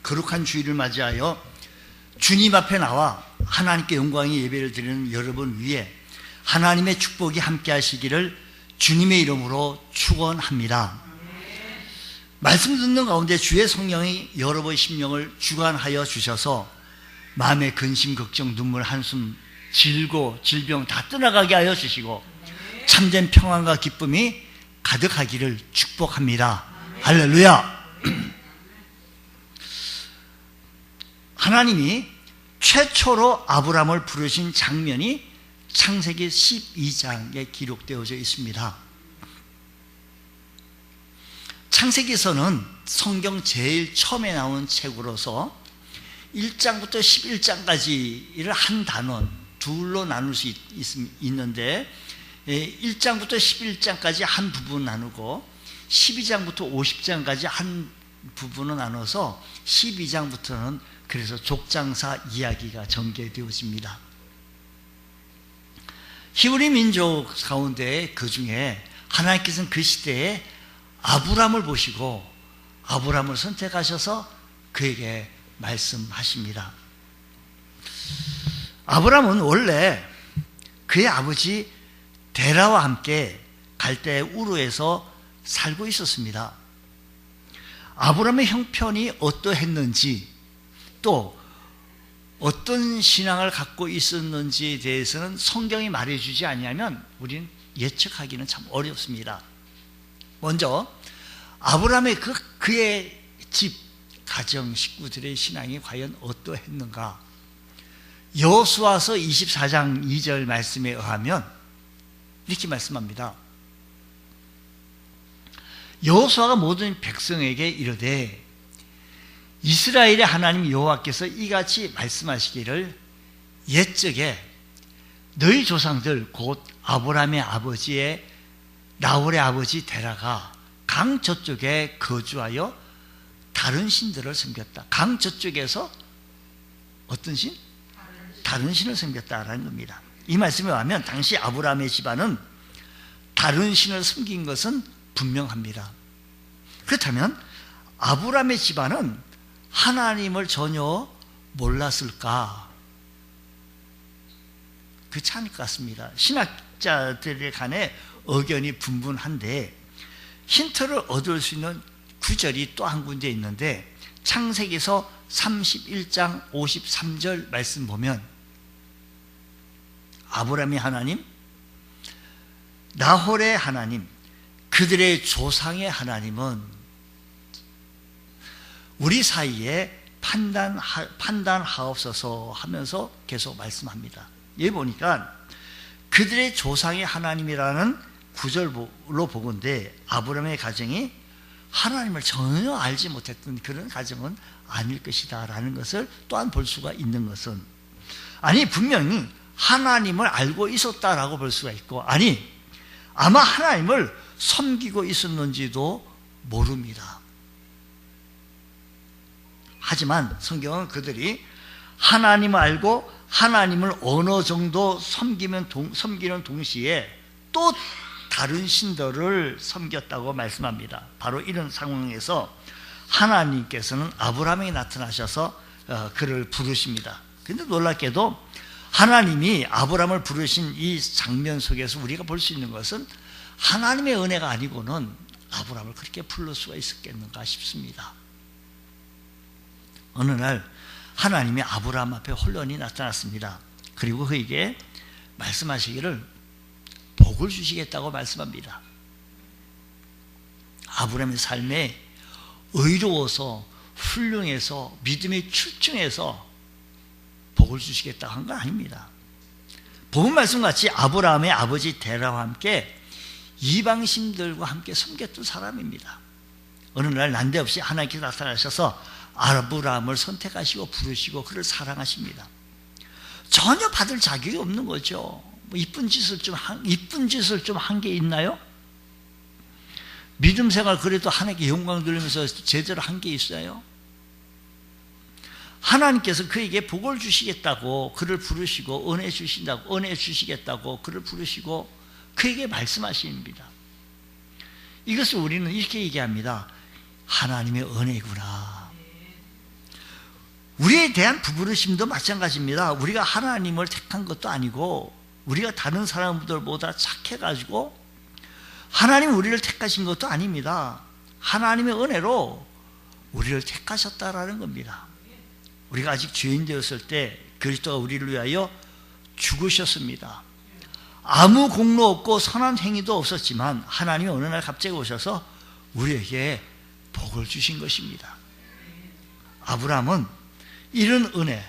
거룩한 주일을 맞이하여 주님 앞에 나와 하나님께 영광의 예배를 드리는 여러분 위에 하나님의 축복이 함께 하시기를 주님의 이름으로 축원합니다. 말씀 듣는 가운데 주의 성령이 여러분의 심령을 주관하여 주셔서 마음의 근심, 걱정, 눈물, 한숨, 질고 질병 다 떠나가게 하여 주시고 참된 평안과 기쁨이 가득하기를 축복합니다. 할렐루야. 하나님이 최초로 아브라함을 부르신 장면이 창세기 12장에 기록되어져 있습니다. 창세기서는 성경 제일 처음에 나온 책으로서 1장부터 11장까지를 한 단원 둘로 나눌 수 있는데 1장부터 11장까지 한 부분 나누고 12장부터 50장까지 한 부분을 나눠서 12장부터는 그래서 족장사 이야기가 전개되어집니다. 히브리 민족 가운데 그 중에 하나님께서는 그 시대에 아브라함을 보시고 아브라함을 선택하셔서 그에게 말씀하십니다. 아브라함은 원래 그의 아버지 데라와 함께 갈대 우르에서 살고 있었습니다. 아브라함의 형편이 어떠했는지 또 어떤 신앙을 갖고 있었는지에 대해서는 성경이 말해주지 아니하면 우리는 예측하기는 참 어렵습니다. 먼저 아브라함의 그의 집, 가정, 식구들의 신앙이 과연 어떠했는가? 여호수아서 24장 2절 말씀에 의하면 이렇게 말씀합니다. 여호수아가 모든 백성에게 이르되 이스라엘의 하나님 여호와께서 이같이 말씀하시기를 옛적에 너희 조상들 곧 아브라함의 아버지의 나홀의 아버지 데라가 강 저쪽에 거주하여 다른 신들을 섬겼다. 강 저쪽에서 어떤 신? 다른 신을 섬겼다라는 겁니다. 이 말씀에 의하면 당시 아브라함의 집안은 다른 신을 섬긴 것은 분명합니다. 그렇다면 아브라함의 집안은 하나님을 전혀 몰랐을까? 그렇지 않을 것 같습니다. 신학자들에 간에 의견이 분분한데 힌트를 얻을 수 있는 구절이 또 한 군데 있는데 창세기서 31장 53절 말씀 보면 아브라함의 하나님, 나홀의 하나님, 그들의 조상의 하나님은 우리 사이에 판단하옵소서 하면서 계속 말씀합니다. 여기 보니까 그들의 조상의 하나님이라는 구절로 보건대 아브라함의 가정이 하나님을 전혀 알지 못했던 그런 가정은 아닐 것이다 라는 것을 또한 볼 수가 있는 것은 아니 분명히 하나님을 알고 있었다라고 볼 수가 있고 아니 아마 하나님을 섬기고 있었는지도 모릅니다. 하지만 성경은 그들이 하나님을 알고 하나님을 어느 정도 섬기는 동시에 또 다른 신들을 섬겼다고 말씀합니다. 바로 이런 상황에서 하나님께서는 아브라함에게 나타나셔서 그를 부르십니다. 그런데 놀랍게도 하나님이 아브라함을 부르신 이 장면 속에서 우리가 볼 수 있는 것은 하나님의 은혜가 아니고는 아브라함을 그렇게 부를 수가 있었겠는가 싶습니다. 어느 날 하나님이 아브라함 앞에 홀연히 나타났습니다. 그리고 그에게 말씀하시기를 복을 주시겠다고 말씀합니다. 아브라함의 삶에 의로워서 훌륭해서 믿음이 출중해서 복을 주시겠다고 한 건 아닙니다. 복음 말씀같이 아브라함의 아버지 데라와 함께 이방신들과 함께 섬겼던 사람입니다. 어느 날 난데없이 하나님께서 나타나셔서 아브라함을 선택하시고 부르시고 그를 사랑하십니다. 전혀 받을 자격이 없는 거죠. 뭐 이쁜 짓을 좀 한 게 있나요? 믿음 생활 그래도 하나님께 영광 돌리면서 제대로 한 게 있어요? 하나님께서 그에게 복을 주시겠다고 그를 부르시고 은혜 주시겠다고 그를 부르시고 그에게 말씀하십니다. 이것을 우리는 이렇게 얘기합니다. 하나님의 은혜구나. 우리에 대한 부부르심도 마찬가지입니다. 우리가 하나님을 택한 것도 아니고 우리가 다른 사람들보다 착해가지고 하나님 우리를 택하신 것도 아닙니다. 하나님의 은혜로 우리를 택하셨다라는 겁니다. 우리가 아직 죄인 되었을 때 그리스도가 우리를 위하여 죽으셨습니다. 아무 공로 없고 선한 행위도 없었지만 하나님이 어느 날 갑자기 오셔서 우리에게 복을 주신 것입니다. 아브라함은 이런 은혜,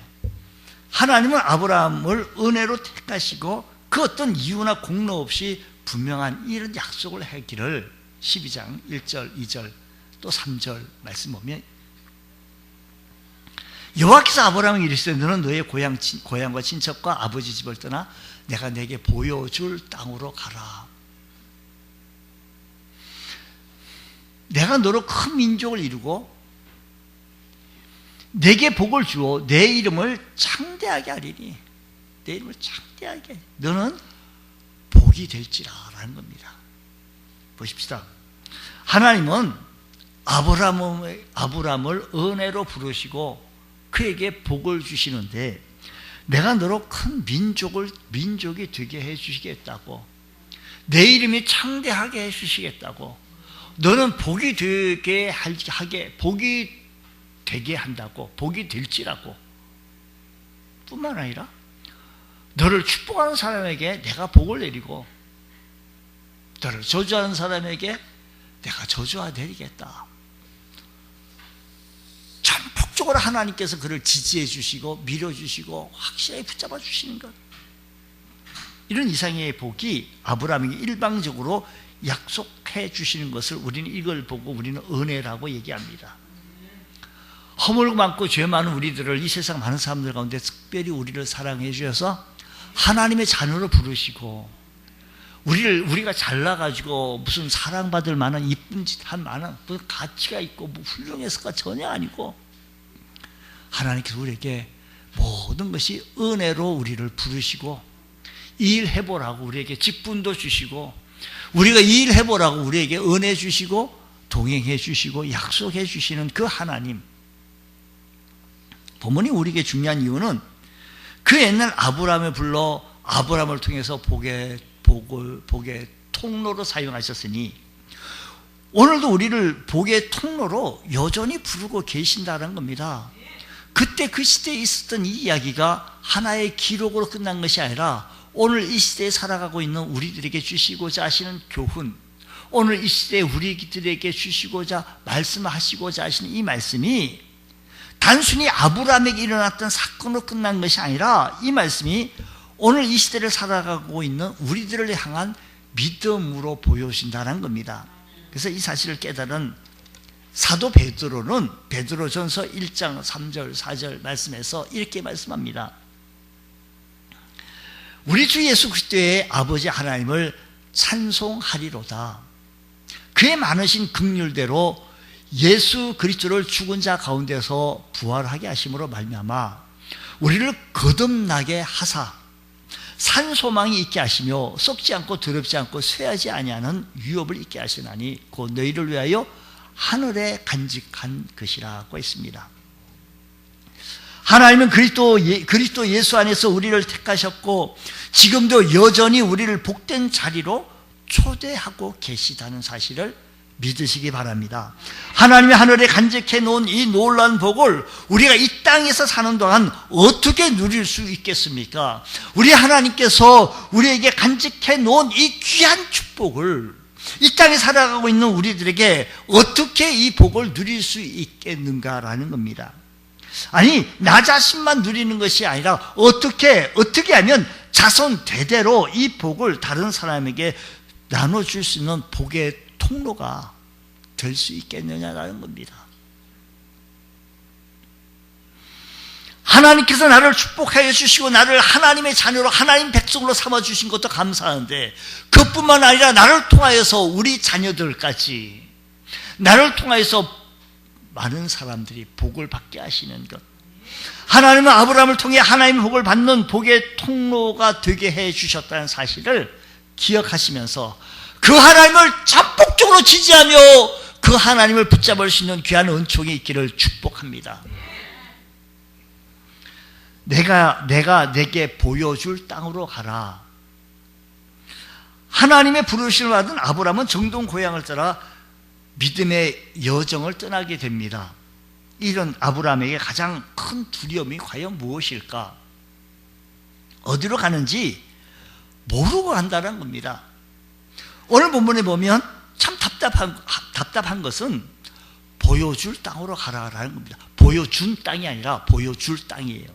하나님은 아브라함을 은혜로 택하시고 그 어떤 이유나 공로 없이 분명한 이런 약속을 했기를 12장 1절, 2절 또 3절 말씀 보면 여호와께서 아브라함에게 이르시되 너는 너의 고향과 친척과 아버지 집을 떠나 내가 내게 보여줄 땅으로 가라. 내가 너로 큰 민족을 이루고 내게 복을 주어 내 이름을 창대하게 하리니 내 이름을 창대하게 너는 복이 될지라 라는 겁니다. 보십시다. 하나님은 아브라함을 은혜로 부르시고 그에게 복을 주시는데 내가 너로 큰 민족이 되게 해주시겠다고, 내 이름이 창대하게 해주시겠다고, 너는 복이 되게 한다고, 복이 될지라고 뿐만 아니라 너를 축복하는 사람에게 내가 복을 내리고 너를 저주하는 사람에게 내가 저주하 내리겠다. 전폭적으로 하나님께서 그를 지지해 주시고 밀어주시고 확실하게 붙잡아 주시는 것, 이런 이상의 복이 아브라함에게 일방적으로 약속해 주시는 것을 우리는 이걸 보고 우리는 은혜라고 얘기합니다. 허물고 많고 죄 많은 우리들을 이 세상 많은 사람들 가운데 특별히 우리를 사랑해 주셔서 하나님의 자녀로 부르시고 우리가 잘나가지고 무슨 사랑받을 만한 이쁜 짓 한 만한 무슨 가치가 있고 뭐 훌륭해서가 전혀 아니고 하나님께서 우리에게 모든 것이 은혜로 우리를 부르시고 이 일 해보라고 우리에게 직분도 주시고 우리가 이 일 해보라고 우리에게 은혜 주시고 동행해 주시고 약속해 주시는 그 하나님, 본문이 우리에게 중요한 이유는 그 옛날 아브라함을 불러 아브라함을 통해서 복의 통로로 사용하셨으니 오늘도 우리를 복의 통로로 여전히 부르고 계신다는 겁니다. 그때 그 시대에 있었던 이 이야기가 하나의 기록으로 끝난 것이 아니라 오늘 이 시대에 살아가고 있는 우리들에게 주시고자 하시는 교훈, 오늘 이 시대에 우리들에게 주시고자 말씀하시고자 하시는 이 말씀이 단순히 아브라함에게 일어났던 사건으로 끝난 것이 아니라 이 말씀이 오늘 이 시대를 살아가고 있는 우리들을 향한 믿음으로 보여주신다는 겁니다. 그래서 이 사실을 깨달은 사도 베드로는 베드로전서 1장 3절 4절 말씀에서 이렇게 말씀합니다. 우리 주 예수 그리스도의 아버지 하나님을 찬송하리로다. 그의 많으신 긍휼대로 예수 그리스도를 죽은 자 가운데서 부활하게 하심으로 말미암아 우리를 거듭나게 하사 산 소망이 있게 하시며 썩지 않고 더럽지 않고 쇠하지 아니하는 유업을 있게 하시나니 곧 너희를 위하여 하늘에 간직한 것이라고 했습니다. 하나님은 그리스도 예수 안에서 우리를 택하셨고 지금도 여전히 우리를 복된 자리로 초대하고 계시다는 사실을 믿으시기 바랍니다. 하나님이 하늘에 간직해 놓은 이 놀라운 복을 우리가 이 땅에서 사는 동안 어떻게 누릴 수 있겠습니까? 우리 하나님께서 우리에게 간직해 놓은 이 귀한 축복을 이 땅에 살아가고 있는 우리들에게 어떻게 이 복을 누릴 수 있겠는가라는 겁니다. 아니, 나 자신만 누리는 것이 아니라 어떻게 하면 자손 대대로 이 복을 다른 사람에게 나눠줄 수 있는 복의 통로가 될 수 있겠느냐라는 겁니다. 하나님께서 나를 축복하여 주시고 나를 하나님의 자녀로 하나님 백성으로 삼아주신 것도 감사한데 그뿐만 아니라 나를 통하여서 우리 자녀들까지 나를 통하여서 많은 사람들이 복을 받게 하시는 것, 하나님은 아브라함을 통해 하나님의 복을 받는 복의 통로가 되게 해 주셨다는 사실을 기억하시면서 그 하나님을 전폭적으로 지지하며 그 하나님을 붙잡을 수 있는 귀한 은총이 있기를 축복합니다. 내가 내게 보여줄 땅으로 가라. 하나님의 부르심을 받은 아브라함은 정동 고향을 떠나 믿음의 여정을 떠나게 됩니다. 이런 아브라함에게 가장 큰 두려움이 과연 무엇일까? 어디로 가는지 모르고 간다는 겁니다. 오늘 본문에 보면 참 답답한 것은 보여줄 땅으로 가라라는 겁니다. 보여준 땅이 아니라 보여줄 땅이에요.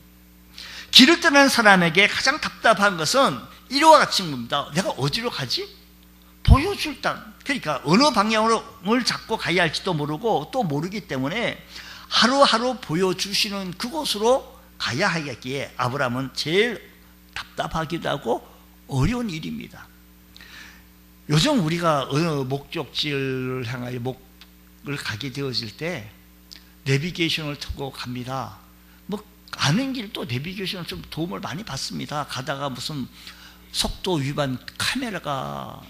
길을 떠나는 사람에게 가장 답답한 것은 이와 같은 겁니다. 내가 어디로 가지? 보여줄 땅. 그러니까 어느 방향으로 잡고 가야 할지도 모르고 또 모르기 때문에 하루하루 보여주시는 그곳으로 가야 하겠기에 아브라함은 제일 답답하기도 하고 어려운 일입니다. 요즘 우리가 어느 목적지를 향하여 목을 가게 되어질 때 내비게이션을 타고 갑니다. 뭐 가는 길도 내비게이션을 좀 도움을 많이 받습니다. 가다가 무슨 속도 위반 카메라가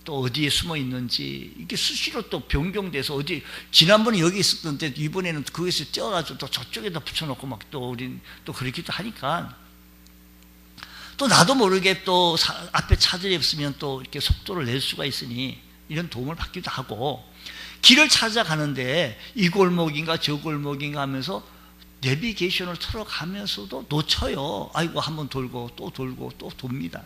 또 어디에 숨어 있는지 이게 수시로 또 변경돼서 어디 지난번에 여기 있었던데 이번에는 거기서 떼어가지고 또 저쪽에다 붙여놓고 막 또 우린 또 그렇기도 하니까 또 나도 모르게 또 앞에 차들이 없으면 또 이렇게 속도를 낼 수가 있으니 이런 도움을 받기도 하고 길을 찾아가는데 이 골목인가 저 골목인가 하면서 내비게이션을 틀어가면서도 놓쳐요. 아이고 한번 돌고 또 돕니다.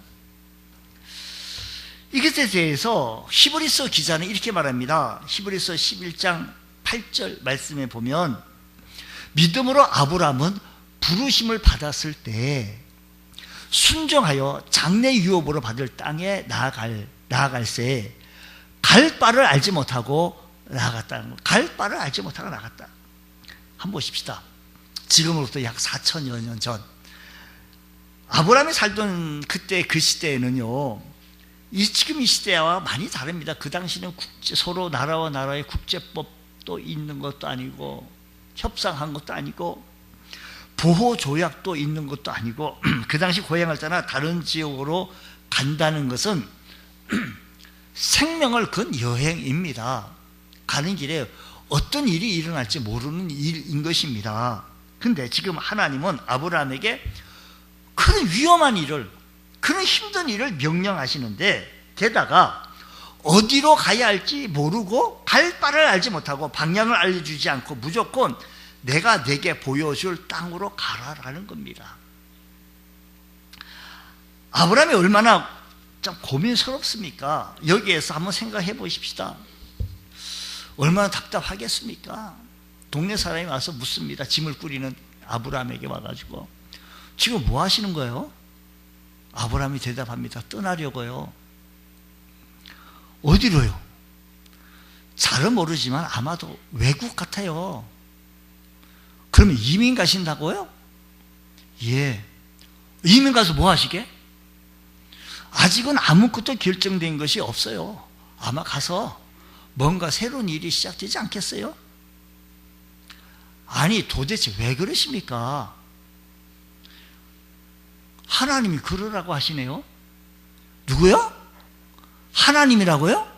이것에 대해서 히브리서 기자는 이렇게 말합니다. 히브리서 11장 8절 말씀에 보면 믿음으로 아브라함은 부르심을 받았을 때 순종하여 장래 유업으로 받을 땅에 나아갈새 갈 바를 알지 못하고 나아갔다는 거. 갈 바를 알지 못하고 나갔다. 한번 보십시다. 지금으로부터 약 4천여 년 전 아브라함이 살던 그때 그 시대에는요, 지금 이 시대와 많이 다릅니다. 그 당시는 서로 나라와 나라의 국제법도 있는 것도 아니고 협상한 것도 아니고 보호조약도 있는 것도 아니고 그 당시 고향을 떠나 다른 지역으로 간다는 것은 생명을 건 여행입니다. 가는 길에 어떤 일이 일어날지 모르는 일인 것입니다. 근데 지금 하나님은 아브라함에게 그런 위험한 일을, 그런 힘든 일을 명령하시는데 게다가 어디로 가야 할지 모르고 갈 바를 알지 못하고 방향을 알려주지 않고 무조건 내가 내게 보여줄 땅으로 가라라는 겁니다. 아브라함이 얼마나 참 고민스럽습니까? 여기에서 한번 생각해 보십시다. 얼마나 답답하겠습니까? 동네 사람이 와서 묻습니다. 짐을 꾸리는 아브라함에게 와가지고 지금 뭐 하시는 거예요? 아브라함이 대답합니다. 떠나려고요. 어디로요? 잘은 모르지만 아마도 외국 같아요. 그러면 이민 가신다고요? 예. 이민 가서 뭐 하시게? 아직은 아무것도 결정된 것이 없어요. 아마 가서 뭔가 새로운 일이 시작되지 않겠어요? 아니 도대체 왜 그러십니까? 하나님이 그러라고 하시네요. 누구요? 하나님이라고요?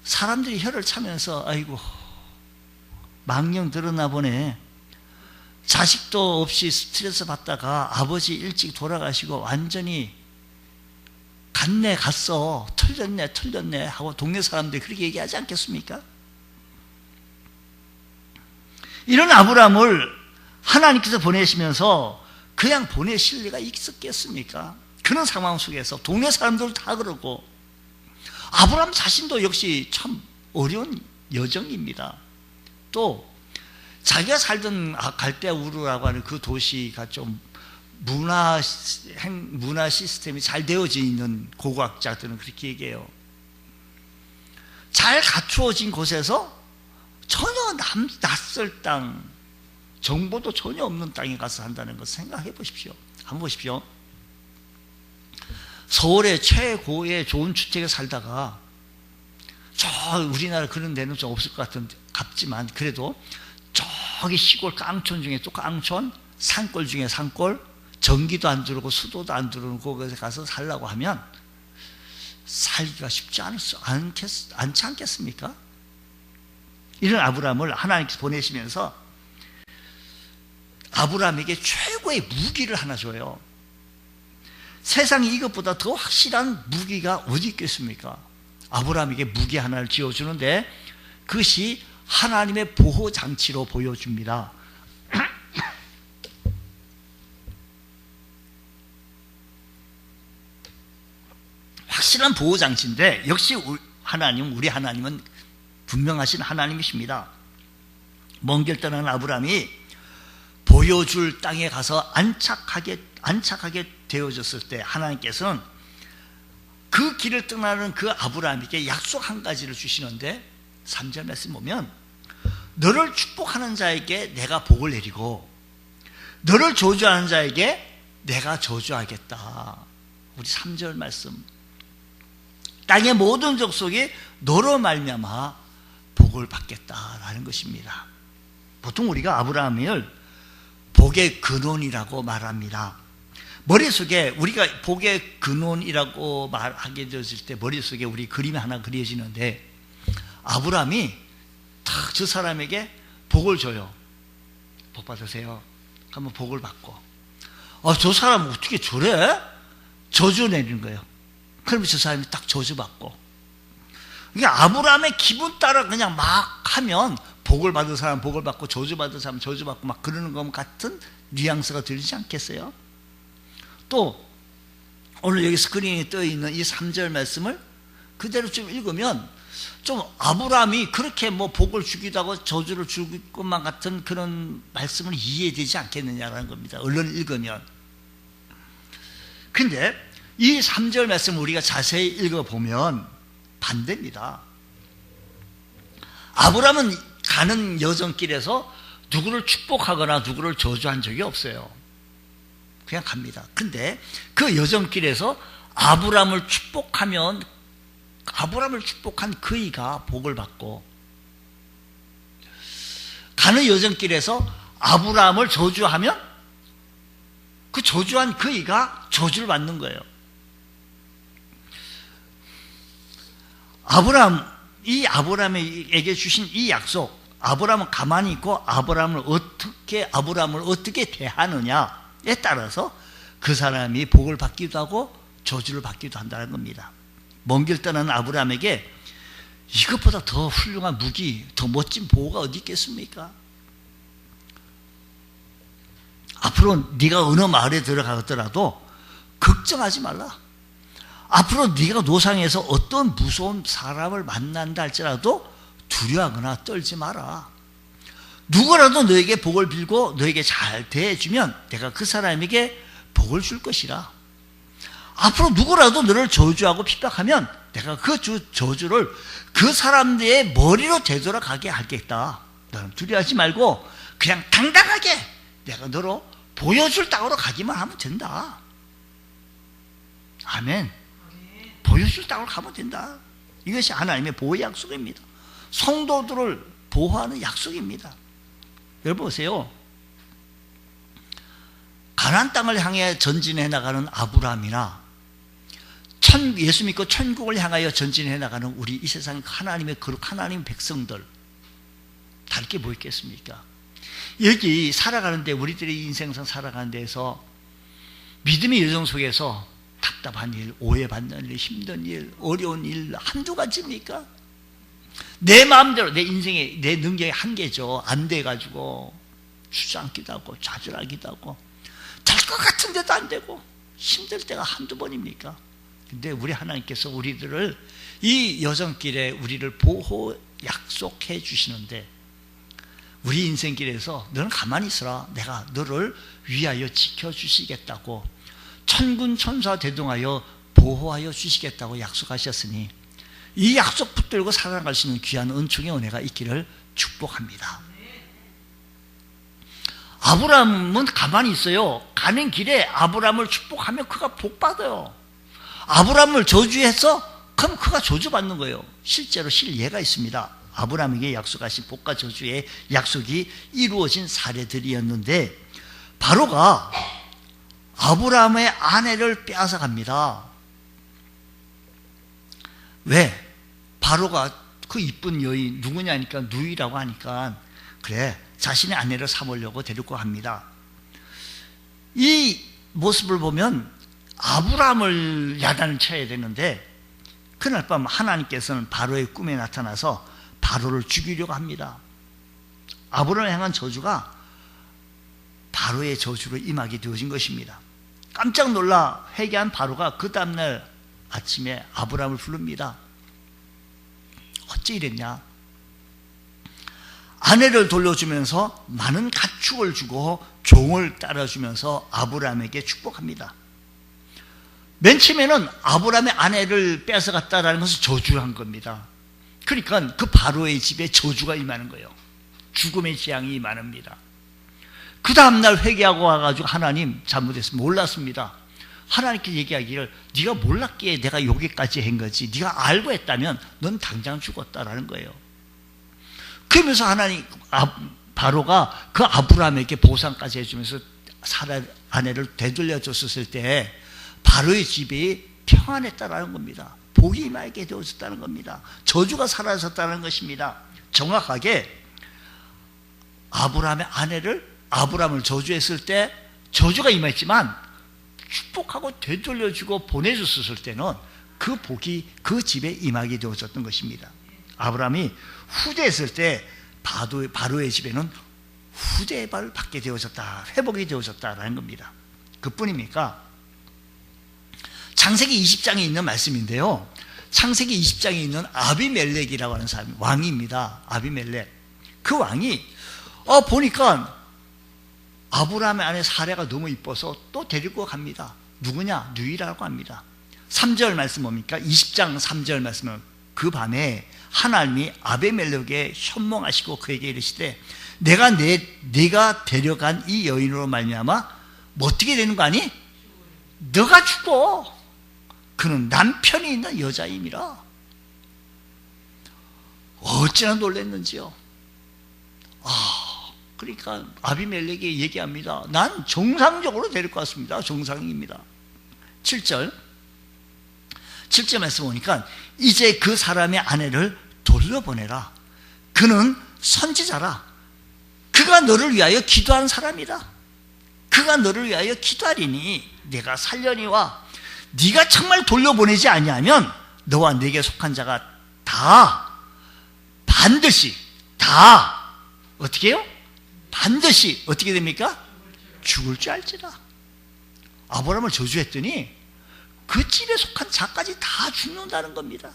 사람들이 혀를 차면서 아이고 망령 들었나 보네. 자식도 없이 스트레스 받다가 아버지 일찍 돌아가시고 완전히 갔어 틀렸네 하고 동네 사람들이 그렇게 얘기하지 않겠습니까? 이런 아브라함을 하나님께서 보내시면서 그냥 보내실 리가 있었겠습니까? 그런 상황 속에서 동네 사람들 다 그러고 아브라함 자신도 역시 참 어려운 여정입니다. 또 자기가 살던 갈대아 우르라고 하는 그 도시가 좀 문화 시스템이 잘 되어져 있는 고고학자들은 그렇게 얘기해요. 잘 갖추어진 곳에서 전혀 낯설 땅, 정보도 전혀 없는 땅에 가서 산다는 것을 생각해 보십시오. 한번 보십시오. 서울의 최고의 좋은 주택에 살다가 저 우리나라 그런 데는 좀 없을 것 같지만 그래도 저기 시골 깡촌 중에 또 깡촌, 산골 중에 산골, 전기도 안 들어오고 수도도 안 들어오는 곳에 가서 살라고 하면 살기가 쉽지 않지 않겠습니까? 이런 아브라함을 하나님께서 보내시면서 아브라함에게 최고의 무기를 하나 줘요. 세상에 이것보다 더 확실한 무기가 어디 있겠습니까? 아브라함에게 무기 하나를 지어주는데 그것이 하나님의 보호장치로 보여줍니다. 확실한 보호장치인데 역시 우리 하나님은 분명하신 하나님이십니다. 먼 길 떠나는 아브라함이 보여줄 땅에 가서 안착하게 되어졌을 때 하나님께서는 그 길을 떠나는 그 아브라함에게 약속 한 가지를 주시는데 3절 말씀 보면 너를 축복하는 자에게 내가 복을 내리고 너를 저주하는 자에게 내가 저주하겠다. 우리 3절 말씀, 땅의 모든 족속이 너로 말미암아 복을 받겠다라는 것입니다. 보통 우리가 아브라함을 복의 근원이라고 말합니다. 머릿속에 우리가 복의 근원이라고 말하게 되었을 때 머릿속에 우리 그림이 하나 그려지는데 아브라함이 딱 저 사람에게 복을 줘요. 복 받으세요. 그러면 복을 받고 저 사람 어떻게 저래? 저주 내리는 거예요. 그러면 저 사람이 딱 저주받고, 이게 아브라함의 기분 따라 그냥 막 하면 복을 받은 사람 복을 받고 저주받은 사람 저주받고 막 그러는 것 같은 뉘앙스가 들리지 않겠어요? 또 오늘 여기 스크린에 떠 있는 이 3절 말씀을 그대로 좀 읽으면 좀 아브라함이 그렇게 뭐 복을 주기도 하고 저주를 줄 것만 같은 그런 말씀을 이해되지 않겠느냐라는 겁니다. 얼른 읽으면. 근데 이 3절 말씀 우리가 자세히 읽어보면 반대입니다. 아브라함은 가는 여정길에서 누구를 축복하거나 누구를 저주한 적이 없어요. 그냥 갑니다. 근데 그 여정길에서 아브라함을 축복한 그이가 복을 받고, 가는 여정길에서 아브라함을 저주하면 그 저주한 그이가 저주를 받는 거예요. 아브라함에게 주신 이 약속, 아브라함은 가만히 있고 아브라함을 어떻게 대하느냐에 따라서 그 사람이 복을 받기도 하고 저주를 받기도 한다는 겁니다. 먼 길 떠나는 아브라함에게 이것보다 더 훌륭한 무기, 더 멋진 보호가 어디 있겠습니까? 앞으로 네가 어느 마을에 들어가더라도 걱정하지 말라. 앞으로 네가 노상에서 어떤 무서운 사람을 만난다 할지라도 두려워하거나 떨지 마라. 누구라도 너에게 복을 빌고 너에게 잘 대해주면 내가 그 사람에게 복을 줄 것이라. 앞으로 누구라도 너를 저주하고 핍박하면 내가 그 저주를 그 사람들의 머리로 되돌아가게 하겠다. 너는 두려워하지 말고 그냥 당당하게 내가 너로 보여줄 땅으로 가기만 하면 된다. 아멘. 보여줄 땅으로 가면 된다. 이것이 하나님의 보호 약속입니다. 성도들을 보호하는 약속입니다. 여러분 보세요. 가나안 땅을 향해 전진해 나가는 아브라함이나 예수 믿고 천국을 향하여 전진해 나가는 우리 이 세상 하나님의 거룩 하나님 백성들, 다를 게 뭐 있겠습니까? 여기 살아가는데, 우리들의 인생상 살아가는 데에서 믿음의 여정 속에서 답답한 일, 오해받는 일, 힘든 일, 어려운 일 한두 가지입니까? 내 마음대로, 내 인생의, 내 능력의 한계죠. 안 돼가지고 주저앉기도 하고 좌절하기도 하고 될 것 같은데도 안 되고 힘들 때가 한두 번입니까? 근데 우리 하나님께서 우리들을 이 여정길에 우리를 보호 약속해 주시는데, 우리 인생길에서 너는 가만히 있어라. 내가 너를 위하여 지켜주시겠다고, 천군 천사 대동하여 보호하여 주시겠다고 약속하셨으니 이 약속 붙들고 살아갈 수 있는 귀한 은총의 은혜가 있기를 축복합니다. 아브라함은 가만히 있어요. 가는 길에 아브라함을 축복하면 그가 복받아요. 아브라함을 저주해서 그럼 그가 저주받는 거예요. 실제로 실예가 있습니다. 아브라함에게 약속하신 복과 저주의 약속이 이루어진 사례들이었는데, 바로가 아브라함의 아내를 빼앗아 갑니다. 왜? 바로가 그 이쁜 여인 누구냐니까 누이라고 하니까 그래 자신의 아내를 삼으려고 데리고 갑니다. 이 모습을 보면 아브라함을 야단을 쳐야 되는데, 그날 밤 하나님께서는 바로의 꿈에 나타나서 바로를 죽이려고 합니다. 아브라함을 향한 저주가 바로의 저주로 임하게 되어진 것입니다. 깜짝 놀라 회개한 바로가 그 다음날 아침에 아브라함을 부릅니다. 어찌 이랬냐? 아내를 돌려주면서 많은 가축을 주고 종을 따라주면서 아브라함에게 축복합니다. 맨 처음에는 아브라함의 아내를 뺏어갔다라는 것을 저주한 겁니다. 그러니까 그 바로의 집에 저주가 임하는 거예요. 죽음의 재앙이 임합니다. 그 다음날 회개하고 와가지고 하나님 잘못했으면 몰랐습니다. 하나님께 얘기하기를 네가 몰랐기에 내가 여기까지 한 거지, 네가 알고 했다면 넌 당장 죽었다라는 거예요. 그러면서 하나님 바로가 그 아브라함에게 보상까지 해주면서 사라 아내를 되돌려줬을 때 바로의 집이 평안했다라는 겁니다. 복이 임하게 되어졌다는 겁니다. 저주가 사라졌다는 것입니다. 정확하게 아브라함의 아브라함을 저주했을 때 저주가 임했지만 축복하고 되돌려주고 보내줬을 때는 그 복이 그 집에 임하게 되어졌던 것입니다. 아브라함이 후대했을 때 바로의 집에는 후대를 받게 되어졌다, 회복이 되어졌다라는 겁니다. 그뿐입니까? 창세기 20장에 있는 말씀인데요, 창세기 20장에 있는 아비멜렉이라고 하는 사람이 왕입니다. 아비멜렉. 그 왕이 보니까 아브라함의 아내 사레가 너무 이뻐서 또 데리고 갑니다. 누구냐? 누이라고 합니다. 3절 말씀 뭡니까? 20장 3절 말씀은 그 밤에 하나님이 아비멜렉에게 현몽하시고 그에게 이르시되 내가 데려간 이 여인으로 말미암아 뭐 어떻게 되는 거 아니? 너가 죽어. 그는 남편이 있는 여자임이라. 어찌나 놀랐는지요. 그러니까 아비멜렉이 얘기합니다. 난 정상적으로 데리고 왔습니다. 정상입니다. 7절 말씀 보니까 이제 그 사람의 아내를 돌려보내라. 그는 선지자라. 그가 너를 위하여 기도한 사람이다. 그가 너를 위하여 기도하리니 내가 살려니와 네가 정말 돌려보내지 아니하면 너와 네게 속한 자가 다 반드시 다 어떻게 해요? 반드시 어떻게 됩니까? 죽을 줄 알지라. 아브라함을 저주했더니 그 집에 속한 자까지 다 죽는다는 겁니다.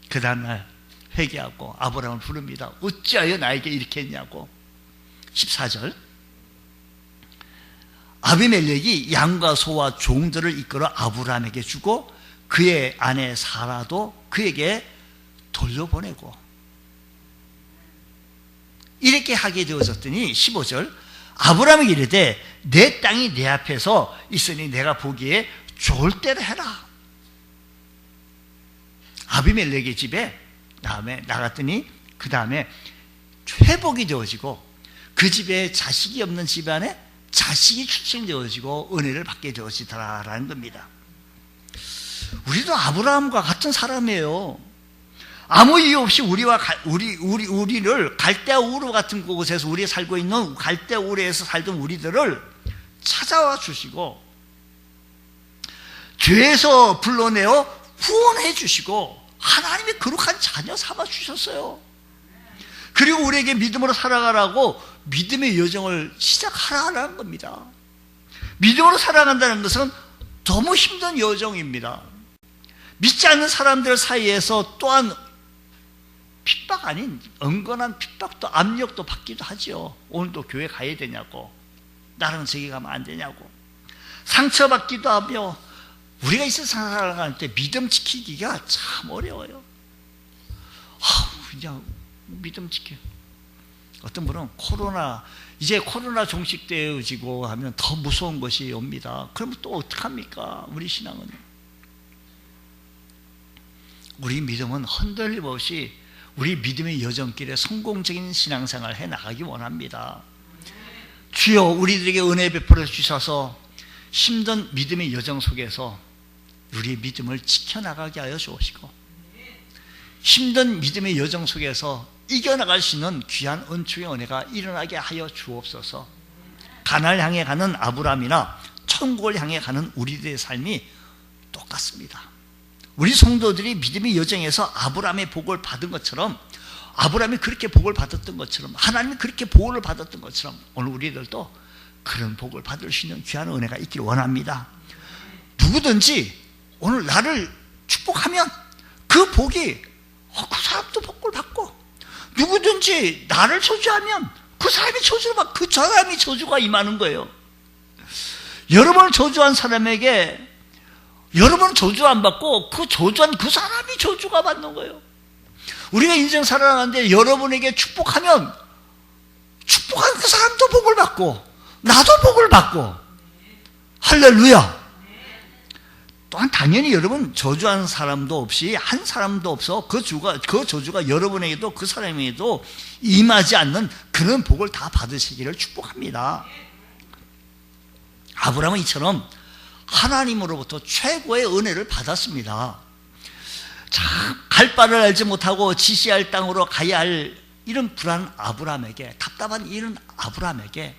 그 다음날 회개하고 아브라함을 부릅니다. 어찌하여 나에게 이렇게 했냐고. 14절 아비멜렉이 양과 소와 종들을 이끌어 아브라함에게 주고 그의 아내 사라도 그에게 돌려보내고 이렇게 하게 되어졌더니 15절 아브라함에게 이르되 내 땅이 내 앞에서 있으니 내가 보기에 좋을 대로 해라. 아비멜렉의 집에 다음에 나갔더니 그 다음에 회복이 되어지고 그 집에 자식이 없는 집안에 자식이 출생되어지고 은혜를 받게 되어지더라라는 겁니다. 우리도 아브라함과 같은 사람이에요. 아무 이유 없이 우리를 갈대아 우르 같은 곳에서 우리 살고 있는 갈대아 우르에서 살던 우리들을 찾아와 주시고 죄에서 불러내어 후원해 주시고 하나님의 거룩한 자녀 삼아 주셨어요. 그리고 우리에게 믿음으로 살아가라고 믿음의 여정을 시작하라는 겁니다. 믿음으로 살아간다는 것은 너무 힘든 여정입니다. 믿지 않는 사람들 사이에서 또한 핍박 아닌 은근한 핍박도 압력도 받기도 하죠. 오늘도 교회 가야 되냐고, 나랑 저기 가면 안 되냐고 상처받기도 하며 우리가 이 세상 살아갈 때 믿음 지키기가 참 어려워요. 그냥 믿음 지켜. 어떤 분은 이제 코로나 종식되어지고 하면 더 무서운 것이 옵니다. 그러면 또 어떡합니까? 우리 신앙은, 우리 믿음은 흔들림 없이 우리 믿음의 여정길에 성공적인 신앙생활을 해나가기 원합니다. 주여 우리들에게 은혜 베풀어 주셔서 힘든 믿음의 여정 속에서 우리의 믿음을 지켜나가게 하여 주시고 힘든 믿음의 여정 속에서 이겨나갈 수 있는 귀한 은총의 은혜가 일어나게 하여 주옵소서. 가나안을 향해 가는 아브라함이나 천국을 향해 가는 우리들의 삶이 똑같습니다. 우리 성도들이 믿음의 여정에서 아브라함의 복을 받은 것처럼, 아브라함이 그렇게 복을 받았던 것처럼, 하나님이 그렇게 복을 받았던 것처럼 오늘 우리들도 그런 복을 받을 수 있는 귀한 은혜가 있기를 원합니다. 누구든지 오늘 나를 축복하면 그 복이 그 사람도 복을 받고, 누구든지 나를 저주하면 그 사람이 저주를 받고, 그 사람이 저주가 임하는 거예요. 여러분을 저주한 사람에게 여러분은 저주 안 받고 그 저주한 그 사람이 저주가 받는 거예요. 우리가 인생 살아가는데 여러분에게 축복하면 축복한 그 사람도 복을 받고 나도 복을 받고, 할렐루야. 또한 당연히 여러분 저주한 사람도 없이, 한 사람도 없어 그 저주가 여러분에게도 그 사람에게도 임하지 않는 그런 복을 다 받으시기를 축복합니다. 아브라함은 이처럼 하나님으로부터 최고의 은혜를 받았습니다. 갈 바를 알지 못하고 지시할 땅으로 가야 할 이런 불안한 아브라함에게, 답답한 이런 아브라함에게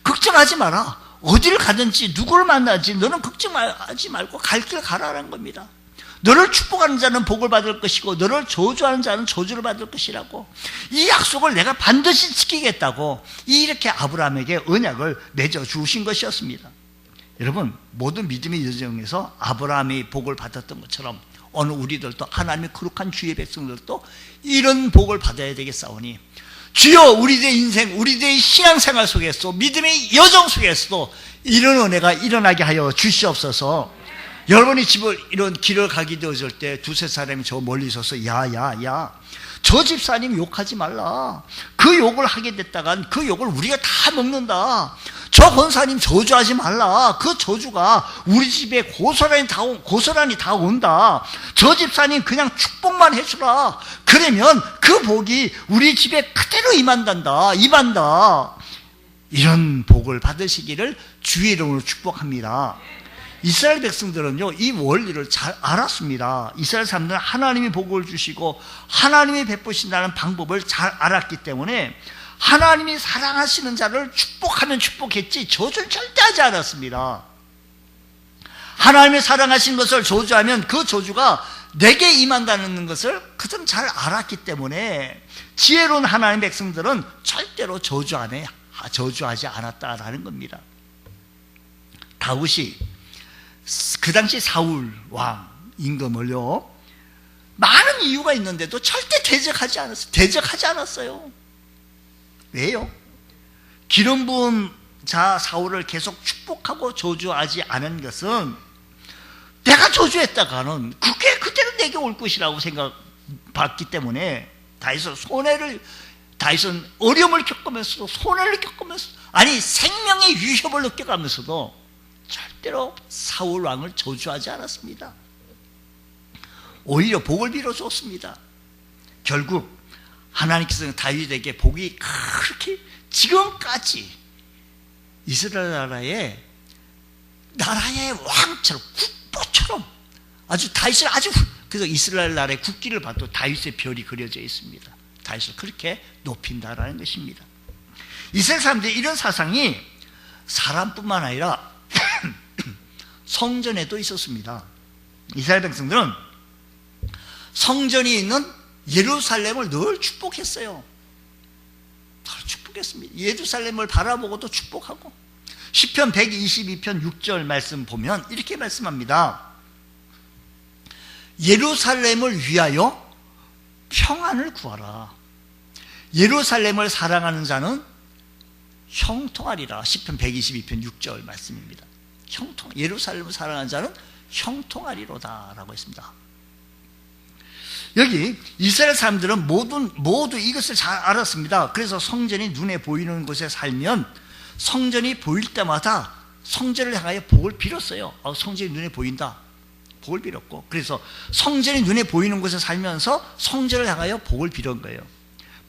걱정하지 마라. 어디를 가든지 누구를 만나든지 너는 걱정하지 말고 갈 길 가라라는 겁니다. 너를 축복하는 자는 복을 받을 것이고 너를 저주하는 자는 저주를 받을 것이라고, 이 약속을 내가 반드시 지키겠다고 이렇게 아브라함에게 언약을 맺어 주신 것이었습니다. 여러분, 모든 믿음의 여정에서 아브라함이 복을 받았던 것처럼 오늘 우리들도, 하나님의 거룩한 주의 백성들도 이런 복을 받아야 되겠사오니, 주여 우리들의 인생, 우리들의 신앙생활 속에서, 믿음의 여정 속에서도 이런 은혜가 일어나게 하여 주시옵소서. 여러분이 집을 이런 길을 가게 되었을 때 두세 사람이 저 멀리 서서 야 저 집사님 욕하지 말라. 그 욕을 하게 됐다간 그 욕을 우리가 다 먹는다. 저 권사님 저주하지 말라. 그 저주가 우리 집에 고스란히 다 온다. 저 집사님 그냥 축복만 해주라. 그러면 그 복이 우리 집에 그대로 임한다. 이런 복을 받으시기를 주의 이름으로 축복합니다. 이스라엘 백성들은요, 이 원리를 잘 알았습니다. 이스라엘 사람들은 하나님이 복을 주시고 하나님이 베푸신다는 방법을 잘 알았기 때문에 하나님이 사랑하시는 자를 축복하면 축복했지 저주를 절대 하지 않았습니다. 하나님이 사랑하신 것을 저주하면 그 저주가 내게 임한다는 것을 그들은 잘 알았기 때문에 지혜로운 하나님 백성들은 절대로 저주하지 않았다라는 겁니다. 다윗이 그 당시 사울 왕 임금을요, 많은 이유가 있는데도 절대 대적하지 않았어요. 왜요? 기름 부은 자 사울을 계속 축복하고 저주하지 않은 것은, 내가 저주했다가는 그게 그대로 내게 올 것이라고 생각받기 때문에 다윗은 어려움을 겪으면서도, 손해를 겪으면서, 아니 생명의 위협을 느껴가면서도 절대로 사울 왕을 저주하지 않았습니다. 오히려 복을 빌어줬습니다. 결국 하나님께서 다윗에게 복이 그렇게 지금까지 이스라엘 나라의 왕처럼, 국보처럼 아주 다윗을 그래서 이스라엘 나라의 국기를 봐도 다윗의 별이 그려져 있습니다. 다윗을 그렇게 높인다라는 것입니다. 이스라엘 사람들이 이런 사상이 사람뿐만 아니라 성전에도 있었습니다. 이스라엘 백성들은 성전이 있는 예루살렘을 늘 축복했어요. 늘 축복했습니다. 예루살렘을 바라보고도 축복하고, 시편 122편 6절 말씀 보면 이렇게 말씀합니다. 예루살렘을 위하여 평안을 구하라. 예루살렘을 사랑하는 자는 형통하리라. 시편 122편 6절 말씀입니다. 예루살렘을 사랑하는 자는 형통하리로다 라고 했습니다. 여기 이스라엘 사람들은 모두 이것을 잘 알았습니다. 그래서 성전이 눈에 보이는 곳에 살면 성전이 보일 때마다 성전을 향하여 복을 빌었어요. 성전이 눈에 보인다, 복을 빌었고, 그래서 성전이 눈에 보이는 곳에 살면서 성전을 향하여 복을 빌은 거예요.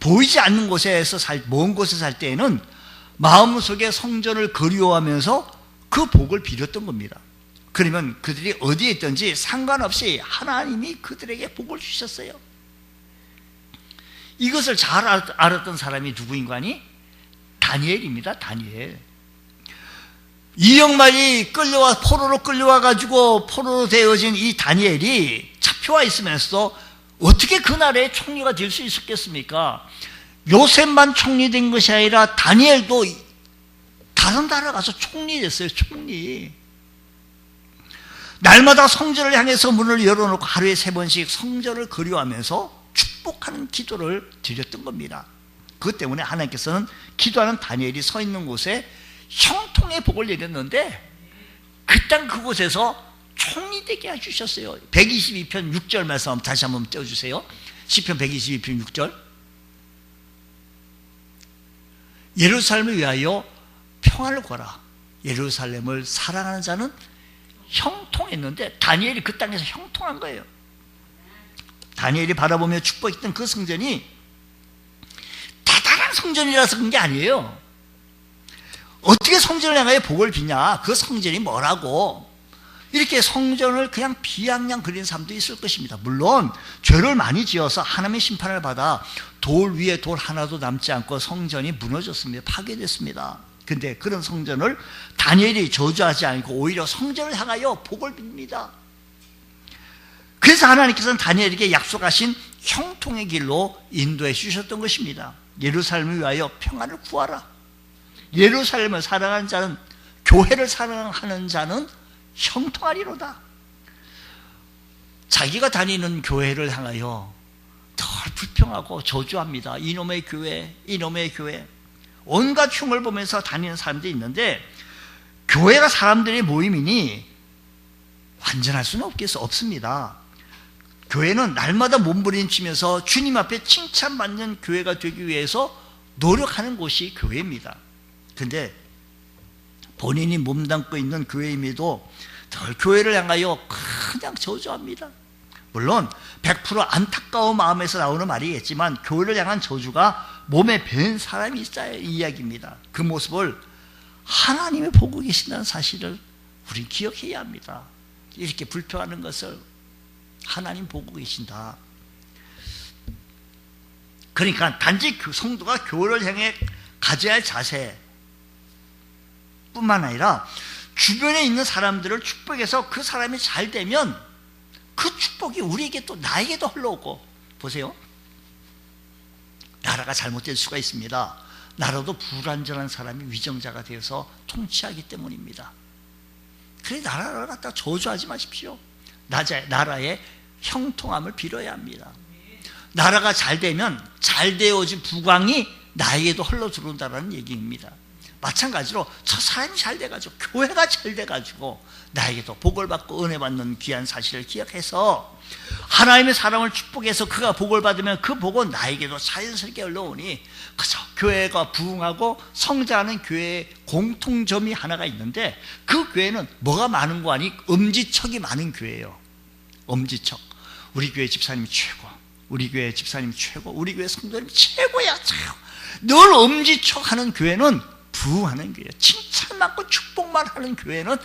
보이지 않는 곳에서 먼 곳에 살 때에는 마음속에 성전을 그리워하면서 그 복을 빌었던 겁니다. 그러면 그들이 어디에 있든지 상관없이 하나님이 그들에게 복을 주셨어요. 이것을 잘 알았던 사람이 누구인가 하니 다니엘입니다. 다니엘. 2억마리 포로로 끌려와가지고 포로로 되어진 이 다니엘이 잡혀와 있으면서 어떻게 그 나라의 총리가 될 수 있었겠습니까? 요셉만 총리 된 것이 아니라 다니엘도 다른 나라 가서 총리 됐어요. 총리. 날마다 성전을 향해서 문을 열어놓고 하루에 3번씩 성전을 거류하면서 축복하는 기도를 드렸던 겁니다. 그것 때문에 하나님께서는 기도하는 다니엘이 서 있는 곳에 형통의 복을 내렸는데 그 땅 그곳에서 총리 되게 해주셨어요. 122편 6절 말씀 다시 한번 떼어주세요. 시편 122편 6절. 예루살렘을 위하여 평안을 구하라. 예루살렘을 사랑하는 자는 형통했는데 다니엘이 그 땅에서 형통한 거예요. 다니엘이 바라보며 축복했던 그 성전이 대단한 성전이라서 그런 게 아니에요. 어떻게 성전을 향하여 복을 비냐? 그 성전이 뭐라고? 이렇게 성전을 그냥 비양냥 그리는 사람도 있을 것입니다. 물론 죄를 많이 지어서 하나님의 심판을 받아 돌 위에 돌 하나도 남지 않고 성전이 무너졌습니다. 파괴됐습니다. 근데 그런 성전을 다니엘이 저주하지 않고 오히려 성전을 향하여 복을 빕니다. 그래서 하나님께서는 다니엘에게 약속하신 형통의 길로 인도해 주셨던 것입니다. 예루살렘을 위하여 평안을 구하라. 예루살렘을 사랑하는 자는, 교회를 사랑하는 자는 형통하리로다. 자기가 다니는 교회를 향하여 늘 불평하고 저주합니다. 이놈의 교회, 이놈의 교회. 온갖 흉을 보면서 다니는 사람들이 있는데, 교회가 사람들의 모임이니 완전할 수는 없습니다. 교회는 날마다 몸부림치면서 주님 앞에 칭찬받는 교회가 되기 위해서 노력하는 곳이 교회입니다. 근데 본인이 몸담고 있는 교회임에도 늘 교회를 향하여 그냥 저주합니다. 물론 100% 안타까운 마음에서 나오는 말이겠지만 교회를 향한 저주가 몸에 밴 사람이 있어야 이야기입니다. 그 모습을 하나님이 보고 계신다는 사실을 우리 기억해야 합니다. 이렇게 불평하는 것을 하나님 보고 계신다. 그러니까 단지 그 성도가 교회를 향해 가져야 할 자세 뿐만 아니라 주변에 있는 사람들을 축복해서 그 사람이 잘 되면 그 축복이 우리에게 또 나에게도 흘러오고. 보세요, 나라가 잘못될 수가 있습니다. 나라도 불완전한 사람이 위정자가 되어서 통치하기 때문입니다. 그래 나라를 갖다 저주하지 마십시오. 나라의 형통함을 빌어야 합니다. 나라가 잘 되면 잘 되어진 부광이 나에게도 흘러 들어온다는 얘기입니다. 마찬가지로 저 사람이 잘 돼가지고 교회가 잘 돼가지고 나에게도 복을 받고 은혜 받는 귀한 사실을 기억해서 하나님의 사랑을 축복해서 그가 복을 받으면 그 복은 나에게도 자연스럽게 흘러오니, 그저 교회가 부흥하고 성장하는 교회의 공통점이 하나가 있는데, 그 교회는 뭐가 많은 거 아니? 엄지척이 많은 교회예요. 엄지척. 우리 교회 집사님이 최고, 우리 교회 집사님이 최고, 우리 교회 성도님 최고야, 최고. 늘 엄지척 하는 교회는 부흥하는 교회, 칭찬받고 축복만 하는 교회는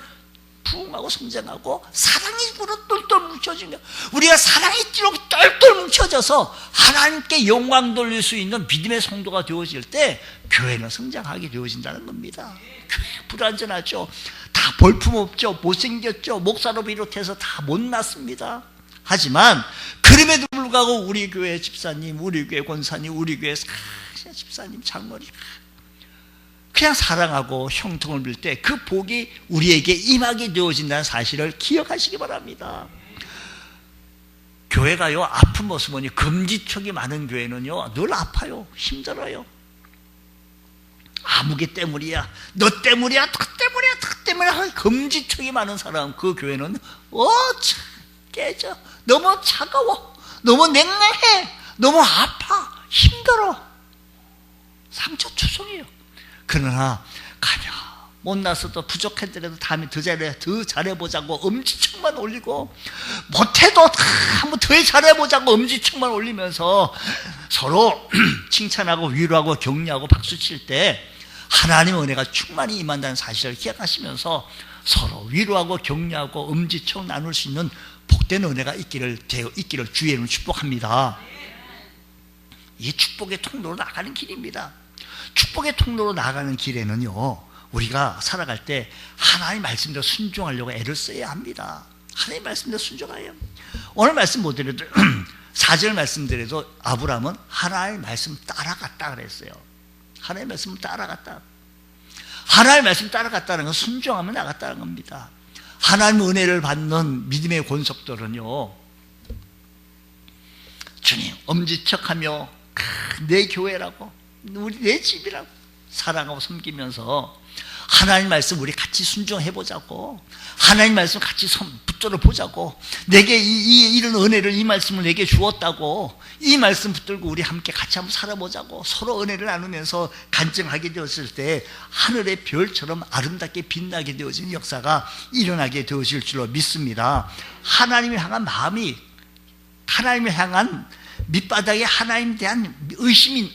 부흥하고 성장하고 사랑이 굴어 똘똘 뭉쳐진 거예요. 우리가 사랑이 띠로 똘똘 뭉쳐져서 하나님께 영광 돌릴 수 있는 믿음의 성도가 되어질 때 교회는 성장하게 되어진다는 겁니다. 교회 불완전하죠. 다 볼품없죠. 못생겼죠. 목사로 비롯해서 다 못났습니다. 하지만 그럼에도 불구하고 우리 교회 집사님, 우리 교회 권사님, 우리 교회 집사님, 장로님 그냥 사랑하고 형통을 빌 때 그 복이 우리에게 임하게 되어진다는 사실을 기억하시기 바랍니다. 교회가요, 아픈 모습은요, 금지척이 많은 교회는요 늘 아파요. 힘들어요. 아무개 때문이야, 너 때문이야, 너 때문이야, 너 때문이야. 금지척이 많은 사람, 그 교회는 깨져. 너무 차가워, 너무 냉랭해, 너무 아파, 힘들어, 상처투성이에요. 그러나 가면 못나서도 부족했더라도 다음에 더 잘해보자고 엄지척만 올리고, 못해도 한번 더 잘해보자고 엄지척만 올리면서 서로 칭찬하고 위로하고 격려하고 박수칠 때 하나님의 은혜가 충만히 임한다는 사실을 기억하시면서 서로 위로하고 격려하고 엄지척 나눌 수 있는 복된 은혜가 있기를 주의는 축복합니다. 이게 축복의 통로로 나가는 길입니다. 축복의 통로로 나가는 길에는요, 우리가 살아갈 때 하나님 말씀대로 순종하려고 애를 써야 합니다. 하나님 말씀대로 순종해요. 오늘 말씀 못 드려도 4절 말씀드려도 아브라함은 하나님 말씀 따라갔다 그랬어요. 하나님 말씀 따라갔다. 하나님 말씀 따라갔다는 건 순종하면 나갔다는 겁니다. 하나님 은혜를 받는 믿음의 권속들은요, 주님 엄지척하며 내 교회라고 우리 내 집이라고 사랑하고 섬기면서 하나님 말씀 우리 같이 순종해보자고, 하나님 말씀 같이 붙들어 보자고, 내게 이런 은혜를, 이 말씀을 내게 주었다고, 이 말씀 붙들고 우리 함께 같이 한번 살아보자고 서로 은혜를 나누면서 간증하게 되었을 때 하늘의 별처럼 아름답게 빛나게 되어지는 역사가 일어나게 되어질 줄로 믿습니다. 하나님을 향한 마음이, 하나님을 향한 밑바닥에 하나님에 대한 의심이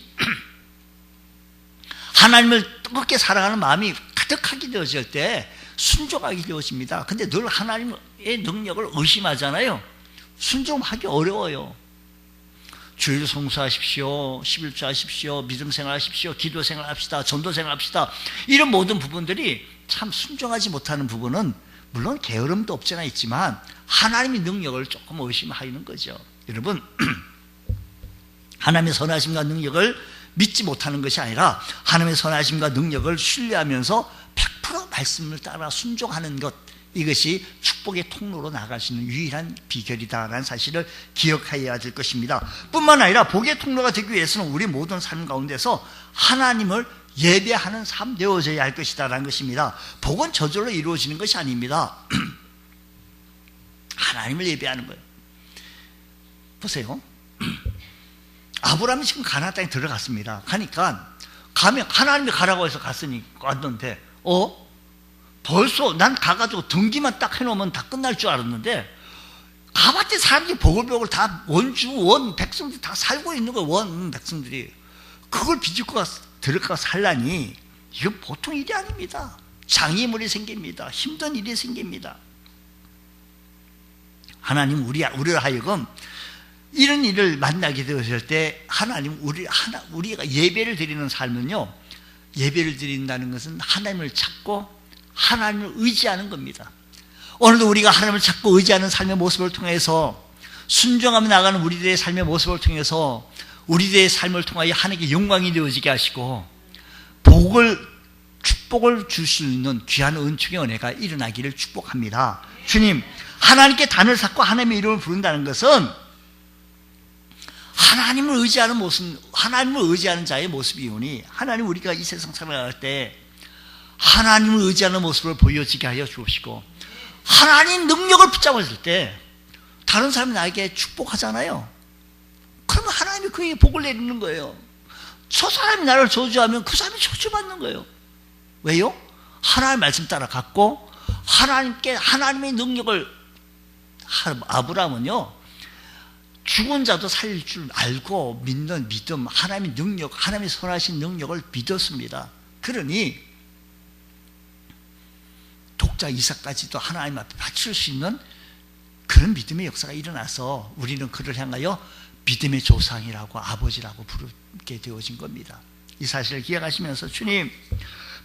하나님을 뜨겁게 사랑하는 마음이 가득하게 되어질 때 순종하게 되어집니다. 근데 늘 하나님의 능력을 의심하잖아요. 순종하기 어려워요. 주일 성수하십시오, 11조 하십시오, 믿음 생활하십시오, 기도 생활합시다, 전도 생활합시다, 이런 모든 부분들이 참 순종하지 못하는 부분은 물론 게으름도 없잖아 있지만 하나님의 능력을 조금 의심하는 거죠. 여러분, 하나님의 선하심과 능력을 믿지 못하는 것이 아니라 하나님의 선하심과 능력을 신뢰하면서 100% 말씀을 따라 순종하는 것, 이것이 축복의 통로로 나아갈 수 있는 유일한 비결이다라는 사실을 기억해야 될 것입니다. 뿐만 아니라 복의 통로가 되기 위해서는 우리 모든 삶 가운데서 하나님을 예배하는 삶 되어져야 할 것이다라는 것입니다. 복은 저절로 이루어지는 것이 아닙니다. 하나님을 예배하는 거예요. 보세요. 아브라함이 지금 가나안 땅에 들어갔습니다. 가니까 가면 하나님이 가라고 해서 왔는데 벌써 난 가가지고 등기만 딱 해놓으면 다 끝날 줄 알았는데 가봤더니 사람들이 보글보글 다 원 백성들이 다 살고 있는 거예요. 원 백성들이 그걸 비집고 들어가 살라니 이건 보통 일이 아닙니다. 장애물이 생깁니다. 힘든 일이 생깁니다. 하나님 우리를 하여금 이런 일을 만나게 되었을 때 하나님 우리가 예배를 드리는 삶은요, 예배를 드린다는 것은 하나님을 찾고 하나님을 의지하는 겁니다. 오늘도 우리가 하나님을 찾고 의지하는 삶의 모습을 통해서 순종하며 나가는 우리들의 삶의 모습을 통해서 우리들의 삶을 통하여 하나님께 영광이 되어지게 하시고 축복을 줄 수 있는 귀한 은총의 은혜가 일어나기를 축복합니다. 주님, 하나님께 단을 쌓고 하나님의 이름을 부른다는 것은 하나님을 의지하는 모습, 하나님을 의지하는 자의 모습이오니 하나님 우리가 이 세상 살아갈 때 하나님을 의지하는 모습을 보여지게 하여 주시고 하나님 능력을 붙잡았을 때 다른 사람이 나에게 축복하잖아요. 그러면 하나님이 그에게 복을 내리는 거예요. 저 사람이 나를 저주하면 그 사람이 저주받는 거예요. 왜요? 하나님의 말씀 따라 갔고 하나님께 하나님의 능력을, 아브라함은요 죽은 자도 살릴 줄 알고 믿는 믿음, 하나님의 능력, 하나님의 선하신 능력을 믿었습니다. 그러니 독자 이삭까지도 하나님 앞에 바칠 수 있는 그런 믿음의 역사가 일어나서 우리는 그를 향하여 믿음의 조상이라고, 아버지라고 부르게 되어진 겁니다. 이 사실을 기억하시면서 주님,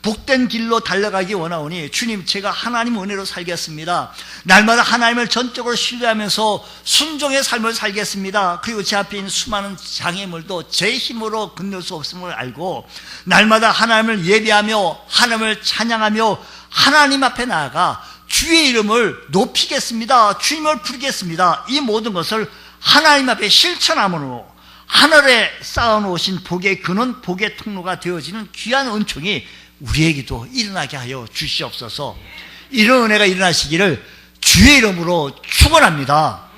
복된 길로 달려가기 원하오니 주님, 제가 하나님 은혜로 살겠습니다. 날마다 하나님을 전적으로 신뢰하면서 순종의 삶을 살겠습니다. 그리고 제 앞에 있는 수많은 장애물도 제 힘으로 건널 수 없음을 알고 날마다 하나님을 예배하며 하나님을 찬양하며 하나님 앞에 나아가 주의 이름을 높이겠습니다. 주님을 부르겠습니다. 이 모든 것을 하나님 앞에 실천함으로 하늘에 쌓아놓으신 복의 근원, 복의 통로가 되어지는 귀한 은총이 우리에게도 일어나게 하여 주시옵소서. 이런 은혜가 일어나시기를 주의 이름으로 축원합니다.